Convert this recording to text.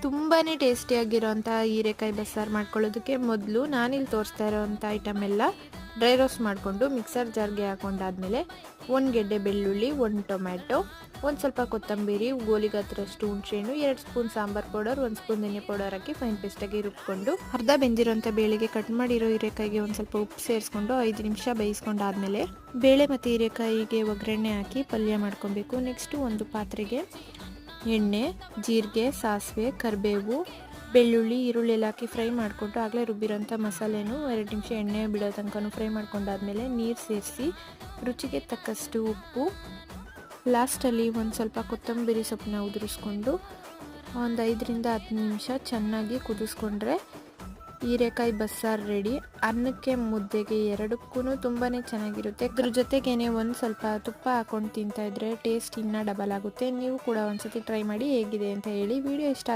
ತುಂಬಾ ಟೇಸ್ಟಿಯಾಗಿರೋಂಥ ಹೀರೆಕಾಯಿ ಬಸ್ಸಾರು ಮಾಡ್ಕೊಳ್ಳೋದಕ್ಕೆ ಮೊದಲು ನಾನಿಲ್ಲಿ ತೋರಿಸ್ತಾ ಇರೋವಂಥ ಐಟಮ್ ಎಲ್ಲ ಡ್ರೈ ರೋಸ್ಟ್ ಮಾಡಿಕೊಂಡು ಮಿಕ್ಸರ್ ಜಾರ್ಗೆ ಹಾಕೊಂಡಾದ್ಮೇಲೆ 1 ಗೆಡ್ಡೆ ಬೆಳ್ಳುಳ್ಳಿ, 1 ಟೊಮ್ಯಾಟೊ, ಒಂದು ಸ್ವಲ್ಪ ಕೊತ್ತಂಬರಿ, ಗೋಲಿಗಾತ್ರಷ್ಟು ಹುಣಸೆಹಣ್ಣು, 2 ಸ್ಪೂನ್ ಸಾಂಬಾರ್ ಪೌಡರ್, 1 ಸ್ಪೂನ್ ಧನಿಯಾ ಪೌಡರ್ ಹಾಕಿ ಫೈನ್ ಪೇಸ್ಟಾಗಿ ರುಬ್ಕೊಂಡು ಅರ್ಧ ಬೆಂದಿರೋಂಥ ಬೇಳೆಗೆ ಕಟ್ ಮಾಡಿರೋ ಹೀರೆಕಾಯಿಗೆ ಒಂದು ಸ್ವಲ್ಪ ಉಪ್ಪು ಸೇರಿಸ್ಕೊಂಡು 5 ನಿಮಿಷ ಬೇಯಿಸ್ಕೊಂಡಾದ್ಮೇಲೆ ಬೇಳೆ ಮತ್ತು ಹೀರೆಕಾಯಿಗೆ ಒಗ್ಗರಣೆ ಹಾಕಿ ಪಲ್ಯ ಮಾಡ್ಕೊಬೇಕು. ನೆಕ್ಸ್ಟು ಒಂದು ಪಾತ್ರೆಗೆ ಎಣ್ಣೆ, ಜೀರಿಗೆ, ಸಾಸಿವೆ, ಕರಿಬೇವು, ಬೆಳ್ಳುಳ್ಳಿ, ಈರುಳ್ಳಿ ಎಲ್ಲ ಹಾಕಿ ಫ್ರೈ ಮಾಡಿಕೊಂಡು ಆಗಲೇ ರುಬ್ಬಿರೋಂಥ ಮಸಾಲೆನೂ 2 ನಿಮಿಷ ಎಣ್ಣೆ ಬಿಡೋ ತನಕ ಫ್ರೈ ಮಾಡ್ಕೊಂಡಾದ್ಮೇಲೆ ನೀರು ಸೇರಿಸಿ ರುಚಿಗೆ ತಕ್ಕಷ್ಟು ಉಪ್ಪು, ಲಾಸ್ಟಲ್ಲಿ ಒಂದು ಸ್ವಲ್ಪ ಕೊತ್ತಂಬರಿ ಸೊಪ್ಪನ್ನ ಉದುರಿಸ್ಕೊಂಡು ಒಂದು 5ರಿಂದ 10 ನಿಮಿಷ ಚೆನ್ನಾಗಿ ಕುದಿಸ್ಕೊಂಡ್ರೆ ಹೀರೆಕಾಯಿ ಬಸ್ಸಾರು ರೆಡಿ. ಅನ್ನಕ್ಕೆ, ಮುದ್ದೆಗೆ ಎರಡಕ್ಕೂ ತುಂಬಾ ಚೆನ್ನಾಗಿರುತ್ತೆ. ಅದ್ರ ಜೊತೆಗೇನೆ ಒಂದು ಸ್ವಲ್ಪ ತುಪ್ಪ ಹಾಕೊಂಡು ತಿಂತಾಯಿದ್ರೆ ಟೇಸ್ಟ್ ಇನ್ನೂ ಡಬಲ್ ಆಗುತ್ತೆ. ನೀವು ಕೂಡ ಒಂದ್ಸತಿ ಟ್ರೈ ಮಾಡಿ ಹೇಗಿದೆ ಅಂತ ಹೇಳಿ. ವಿಡಿಯೋ ಇಷ್ಟ ಆದರೆ